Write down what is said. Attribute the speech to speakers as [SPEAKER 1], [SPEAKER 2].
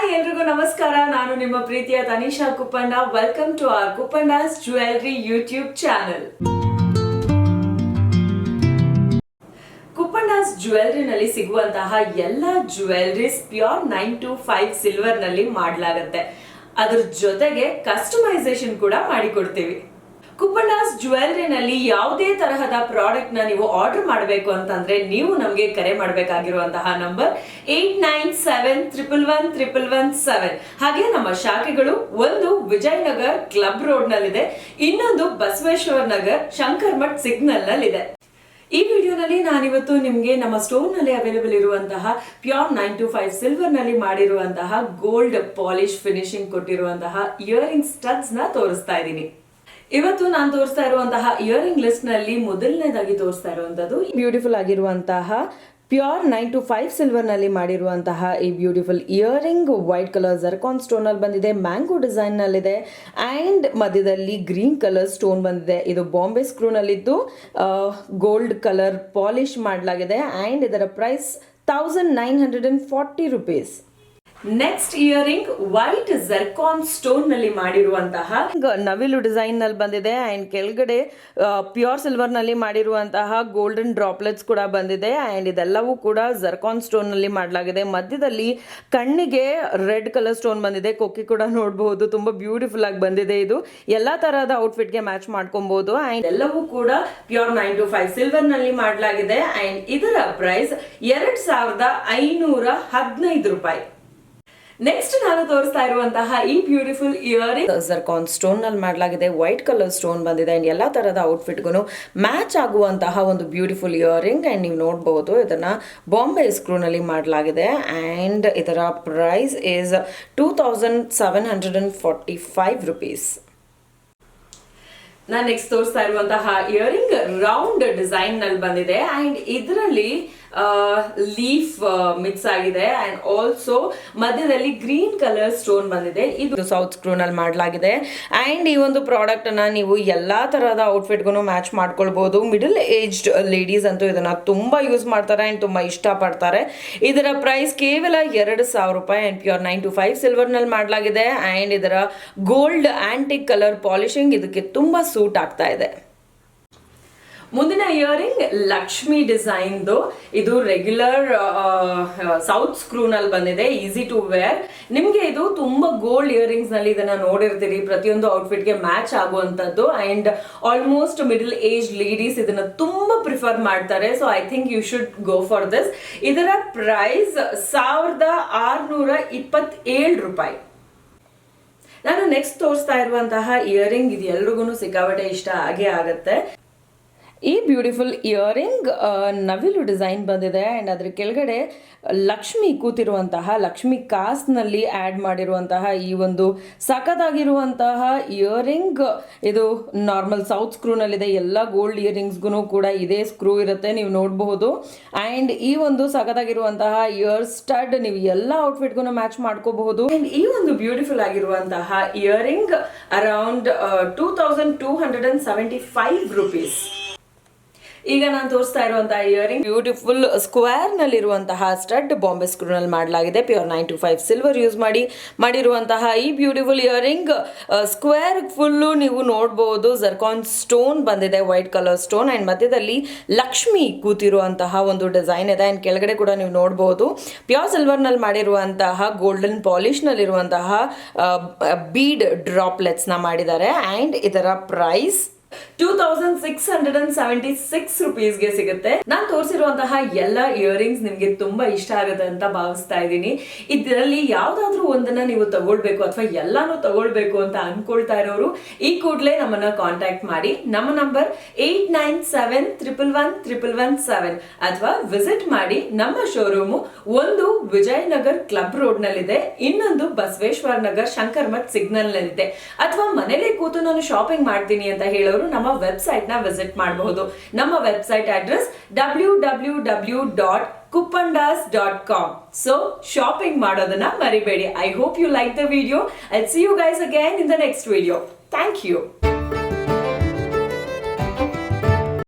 [SPEAKER 1] Hi ಎಲ್ರಿಗೂ ನಮಸ್ಕಾರ. ನಾನು ನಿಮ್ಮ ಪ್ರೀತಿಯ Tanisha Kuppanda. Welcome to our Kuppanda's jewellery YouTube channel. Kuppanda's ಜ್ಯುವೆಲರಿನಲ್ಲಿ ಸಿಗುವಂತಹ ಎಲ್ಲ ಜ್ಯುವೆಲರೀಸ್ ಪ್ಯೂರ್ 925 ಸಿಲ್ವರ್ ನಲ್ಲಿ ಮಾಡಲಾಗುತ್ತೆ. ಅದ್ರ ಜೊತೆಗೆ ಕಸ್ಟಮೈಸೇಷನ್ ಕೂಡ ಮಾಡಿಕೊಡ್ತೀವಿ. ಕುಪ್ಪಂಡಾಸ್ ಜ್ಯುವೆಲರಿನಲ್ಲಿ ಯಾವುದೇ ತರಹದ ಪ್ರಾಡಕ್ಟ್ ನ ನೀವು ಆರ್ಡರ್ ಮಾಡಬೇಕು ಅಂತಂದ್ರೆ ನೀವು ನಮಗೆ ಕರೆ ಮಾಡಬೇಕಾಗಿರುವಂತಹ ನಂಬರ್ 8971111117. ಹಾಗೆ ನಮ್ಮ ಶಾಖೆಗಳು ಒಂದು ವಿಜಯನಗರ್ ಕ್ಲಬ್ ರೋಡ್ ನಲ್ಲಿದೆ, ಇನ್ನೊಂದು ಬಸವೇಶ್ವರ ನಗರ್ ಶಂಕರ್ ಮಠ್ ಸಿಗ್ನಲ್ ನಲ್ಲಿದೆ. ಈ ವಿಡಿಯೋನಲ್ಲಿ ನಾನಿವತ್ತು ನಿಮಗೆ ನಮ್ಮ ಸ್ಟೋರ್ ನಲ್ಲಿ ಅವೈಲೇಬಲ್ ಇರುವಂತಹ ಪ್ಯೂರ್ 925 ಸಿಲ್ವರ್ ನಲ್ಲಿ ಮಾಡಿರುವಂತಹ ಗೋಲ್ಡ್ ಪಾಲಿಶ್ ಫಿನಿಶಿಂಗ್ ಕೊಟ್ಟಿರುವಂತಹ ಇಯರಿಂಗ್ ಸ್ಟಡ್ಸ್ ನ ತೋರಿಸ್ತಾ ಇದ್ದೀನಿ. ಇವತ್ತು ನಾನು ತೋರಿಸ್ತಾ ಇರುವಂತಹ ಇಯರಿಂಗ್ ಲಿಸ್ಟ್ ನಲ್ಲಿ ಮೊದಲನೇದಾಗಿ ತೋರಿಸ್ತಾ ಇರುವಂತದ್ದು ಬ್ಯೂಟಿಫುಲ್ ಆಗಿರುವಂತಹ ಪ್ಯೂರ್ 925 ಸಿಲ್ವರ್ ನಲ್ಲಿ ಮಾಡಿರುವಂತಹ ಈ beautiful earring white colour zircon stone ಅಲ್ಲಿ ಬಂದಿದೆ, ಮ್ಯಾಂಗೋ ಡಿಸೈನ್ ನಲ್ಲಿದೆ ಅಂಡ್ ಮಧ್ಯದಲ್ಲಿ ಗ್ರೀನ್ ಕಲರ್ ಸ್ಟೋನ್ ಬಂದಿದೆ. ಇದು ಬಾಂಬೆ ಸ್ಕ್ರೂ ನಲ್ಲಿದ್ದು ಗೋಲ್ಡ್ ಕಲರ್ ಪಾಲಿಶ್ ಮಾಡಲಾಗಿದೆ ಅಂಡ್ ಇದರ price 1940 rupees. Next earring white zircon stone ನಲ್ಲಿ ಮಾಡಿರುವಂತಹ ನವಿಲು ಡಿಸೈನ್ ನಲ್ಲಿ ಬಂದಿದೆ ಅಂಡ್ ಕೆಳಗಡೆ ಪ್ಯೂರ್ ಸಿಲ್ವರ್ ನಲ್ಲಿ ಮಾಡಿರುವಂತಹ ಗೋಲ್ಡನ್ ಡ್ರಾಪ್ಲೆಟ್ಸ್ ಕೂಡ ಬಂದಿದೆ ಅಂಡ್ ಇದೆಲ್ಲವೂ ಕೂಡ ಜರ್ಕಾನ್ ಸ್ಟೋನ್ ನಲ್ಲಿ ಮಾಡಲಾಗಿದೆ. ಮಧ್ಯದಲ್ಲಿ ಕಣ್ಣಿಗೆ ರೆಡ್ ಕಲರ್ ಸ್ಟೋನ್ ಬಂದಿದೆ, ಕೊಕ್ಕಿ ಕೂಡ ನೋಡಬಹುದು. ತುಂಬಾ ಬ್ಯೂಟಿಫುಲ್ ಆಗಿ ಬಂದಿದೆ. ಇದು ಎಲ್ಲಾ ತರಹದ ಔಟ್ಫಿಟ್ ಗೆ ಮ್ಯಾಚ್ ಮಾಡ್ಕೊಬಹುದು ಅಂಡ್ ಎಲ್ಲವೂ ಕೂಡ ಪ್ಯೂರ್ 925 ಸಿಲ್ವರ್ ನಲ್ಲಿ ಮಾಡಲಾಗಿದೆ ಅಂಡ್ ಇದರ ಪ್ರೈಸ್ 2515 ರೂಪಾಯಿ. ನೆಕ್ಸ್ಟ್ ನಾನು ತೋರಿಸ್ತಾ ಇರುವಂತಹ ಈ ಬ್ಯೂಟಿಫುಲ್ ಇಯರಿಂಗ್ ಜರ್ಕಾನ್ ಸ್ಟೋನ್ ನಲ್ಲಿ ಮಾಡಲಾಗಿದೆ, ವೈಟ್ ಕಲರ್ ಸ್ಟೋನ್ ಬಂದಿದೆ ಅಂಡ್ ಎಲ್ಲಾ ತರಹದ ಔಟ್ಫಿಟ್ಗೂ ಮ್ಯಾಚ್ ಆಗುವಂತಹ ಒಂದು ಬ್ಯೂಟಿಫುಲ್ ಇಯರಿಂಗ್ ಅಂಡ್ ನೀವು ನೋಡಬಹುದು ಇದನ್ನ ಬಾಂಬೆ ಸ್ಕ್ರೂ ನಲ್ಲಿ ಮಾಡಲಾಗಿದೆ ಅಂಡ್ ಇದರ ಪ್ರೈಸ್ ಇಸ್ 2745 rupees. ನಾನು ನೆಕ್ಸ್ಟ್ ತೋರಿಸ್ತಾ ಇರುವಂತಹ ಇಯರಿಂಗ್ ರೌಂಡ್ ಡಿಸೈನ್ ನಲ್ಲಿ ಬಂದಿದೆ ಅಂಡ್ ಇದರಲ್ಲಿ ಲೀಫ್ ಮಿಕ್ಸ್ ಆಗಿದೆ ಅಂಡ್ ಆಲ್ಸೋ ಮಧ್ಯದಲ್ಲಿ ಗ್ರೀನ್ ಕಲರ್ ಸ್ಟೋನ್ ಬಂದಿದೆ. ಇದು ಸೌತ್ ಸ್ಕ್ರೂ ನಲ್ಲಿ ಮಾಡಲಾಗಿದೆ ಅಂಡ್ ಈ ಒಂದು ಪ್ರಾಡಕ್ಟ್ ಅನ್ನ ನೀವು ಎಲ್ಲಾ ತರಹದ ಔಟ್ಫಿಟ್ಗೂ ಮ್ಯಾಚ್ ಮಾಡ್ಕೊಳ್ಬಹುದು. ಮಿಡಲ್ ಏಜ್ಡ್ ಲೇಡೀಸ್ ಅಂತೂ ಇದನ್ನ ತುಂಬಾ ಯೂಸ್ ಮಾಡ್ತಾರೆ ಅಂಡ್ ತುಂಬಾ ಇಷ್ಟ ಪಡ್ತಾರೆ. ಇದರ ಪ್ರೈಸ್ ಕೇವಲ 2000 ರೂಪಾಯಿ ಅಂಡ್ ಪ್ಯೂರ್ 925 ಸಿಲ್ವರ್ ನಲ್ಲಿ ಮಾಡಲಾಗಿದೆ ಅಂಡ್ ಇದರ ಗೋಲ್ಡ್ ಆಂಟಿಕ್ ಕಲರ್ ಪಾಲಿಶಿಂಗ್ ಇದಕ್ಕೆ ತುಂಬಾ ಸೂಟ್ ಆಗ್ತಾ ಇದೆ. ಮುಂದಿನ ಇಯರಿಂಗ್ ಲಕ್ಷ್ಮಿ ಡಿಸೈನ್. ಇದು ರೆಗ್ಯುಲರ್ ಸೌತ್ ಸ್ಕ್ರೂ ನಲ್ಲಿ ಬಂದಿದೆ, ಈಸಿ ಟು ವೇರ್. ನಿಮ್ಗೆ ಇದು ತುಂಬಾ ಗೋಲ್ಡ್ ಇಯರಿಂಗ್ಸ್ ನಲ್ಲಿ ಇದನ್ನ ನೋಡಿರ್ತೀರಿ, ಪ್ರತಿಯೊಂದು ಔಟ್ಫಿಟ್ ಗೆ ಮ್ಯಾಚ್ ಆಗುವಂತದ್ದು and almost middle age ladies ಇದನ್ನ ತುಂಬಾ ಪ್ರಿಫರ್ ಮಾಡ್ತಾರೆ. So I think you should go for this. ಇದರ ಪ್ರೈಸ್ 1627 ರೂಪಾಯಿ. ನಾನು ನೆಕ್ಸ್ಟ್ ತೋರಿಸ್ತಾ ಇರುವಂತಹ ಇಯರಿಂಗ್ ಇದು ಎಲ್ರಿಗೂ ಸಿಕ್ಕಾಪಟ್ಟೆ ಇಷ್ಟ ಆಗೇ ಆಗತ್ತೆ. ಈ ಬ್ಯೂಟಿಫುಲ್ ಇಯರಿಂಗ್ ನವಿಲು ಡಿಸೈನ್ ಬಂದಿದೆ ಅಂಡ್ ಅದ್ರ ಕೆಳಗಡೆ ಲಕ್ಷ್ಮಿ ಕೂತಿರುವಂತಹ ಲಕ್ಷ್ಮಿ ಕಾಸ್ಟ್ ನಲ್ಲಿ ಆಡ್ ಮಾಡಿರುವಂತಹ ಈ ಒಂದು ಸಖತ್ತಾಗಿರುವಂತಹ ಇಯರಿಂಗ್. ಇದು ನಾರ್ಮಲ್ ಸೌತ್ ಸ್ಕ್ರೂ ನಲ್ಲಿದೆ. ಎಲ್ಲ ಗೋಲ್ಡ್ ಇಯರಿಂಗ್ಸ್ಗೂ ಕೂಡ ಇದೇ ಸ್ಕ್ರೂ ಇರುತ್ತೆ, ನೀವು ನೋಡಬಹುದು. ಅಂಡ್ ಈ ಒಂದು ಸಖತ್ತಾಗಿರುವಂತಹ ಇಯರ್ ಸ್ಟಡ್ ನೀವು ಎಲ್ಲ ಔಟ್ಫಿಟ್ಗೂ ಮ್ಯಾಚ್ ಮಾಡ್ಕೋಬಹುದು. ಅಂಡ್ ಈ ಒಂದು ಬ್ಯೂಟಿಫುಲ್ ಆಗಿರುವಂತಹ ಇಯರಿಂಗ್ ಅರೌಂಡ್ 2275 rupees. ಈಗ ನಾನು ತೋರಿಸ್ತಾ ಇರುವಂತಹ ಇಯರಿಂಗ್ ಬ್ಯೂಟಿಫುಲ್ ಸ್ಕ್ವೇರ್ ನಲ್ಲಿರುವಂತಹ ಸ್ಟಡ್ ಬಾಂಬೆ ಸ್ಕ್ರೂ ನಲ್ಲಿ ಮಾಡಲಾಗಿದೆ. ಪ್ಯೂರ್ 925 ಸಿಲ್ವರ್ ಯೂಸ್ ಮಾಡಿರುವಂತಹ ಈ ಬ್ಯೂಟಿಫುಲ್ ಇಯರಿಂಗ್ ಸ್ಕ್ವೇರ್ ಫುಲ್ಲು ನೀವು ನೋಡಬಹುದು. ಜರ್ಕಾನ್ ಸ್ಟೋನ್ ಬಂದಿದೆ, ವೈಟ್ ಕಲರ್ ಸ್ಟೋನ್ ಅಂಡ್ ಮಧ್ಯದಲ್ಲಿ ಲಕ್ಷ್ಮಿ ಕೂತಿರುವಂತಹ ಒಂದು ಡಿಸೈನ್ ಇದೆ ಅಂಡ್ ಕೆಳಗಡೆ ಕೂಡ ನೀವು ನೋಡಬಹುದು ಪ್ಯೂರ್ ಸಿಲ್ವರ್ ನಲ್ಲಿ ಮಾಡಿರುವಂತಹ ಗೋಲ್ಡನ್ ಪಾಲಿಶ್ ನಲ್ಲಿರುವಂತಹ ಬೀಡ್ ಡ್ರಾಪ್ಲೆಟ್ಸ್ ನ ಮಾಡಿದ್ದಾರೆ ಅಂಡ್ ಇದರ ಪ್ರೈಸ್ 2676 rupees ಗೆ ಸಿಗುತ್ತೆ. ನಾನು ತೋರಿಸಿರುವಂತಹ ಎಲ್ಲ ಇಯರಿಂಗ್ಸ್ ನಿಮ್ಗೆ ತುಂಬಾ ಇಷ್ಟ ಆಗುತ್ತೆ ಅಂತ ಭಾವಿಸ್ತಾ ಇದ್ದೀನಿ. ಇದರಲ್ಲಿ ಯಾವ್ದಾದ್ರು ಒಂದನ್ನ ನೀವು ತಗೊಳ್ಬೇಕು ಅಥವಾ ಎಲ್ಲಾನು ತಗೊಳ್ಬೇಕು ಅಂತ ಅನ್ಕೊಳ್ತಾ ಇರೋರು ಈ ಕೂಡಲೇ ನಮ್ಮನ್ನ ಕಾಂಟ್ಯಾಕ್ಟ್ ಮಾಡಿ. ನಮ್ಮ ನಂಬರ್ 8971111117 ಅಥವಾ ವಿಸಿಟ್ ಮಾಡಿ. ನಮ್ಮ ಶೋರೂಮು ಒಂದು ವಿಜಯನಗರ್ ಕ್ಲಬ್ ರೋಡ್ ನಲ್ಲಿದೆ, ಇನ್ನೊಂದು ಬಸವೇಶ್ವರ ನಗರ್ ಶಂಕರ್ ಮಠ್ ಸಿಗ್ನಲ್ ನಲ್ಲಿದೆ. ಅಥವಾ ಮನೇಲಿ ಕೂತು ನಾನು ಶಾಪಿಂಗ್ ಮಾಡ್ತೀನಿ ಅಂತ ಹೇಳೋರು ನಮ್ಮ ವೆಬ್ಸೈಟ್ ನ ವಿಸಿಟ್ ಮಾಡಬಹುದು. ನಮ್ಮ website address www.kuppandas.com. So shopping ಮಾಡೋದನ್ನ ಮರಿಬೇಡಿ. I hope you like the video. I'll see you guys again in the next video. Thank you.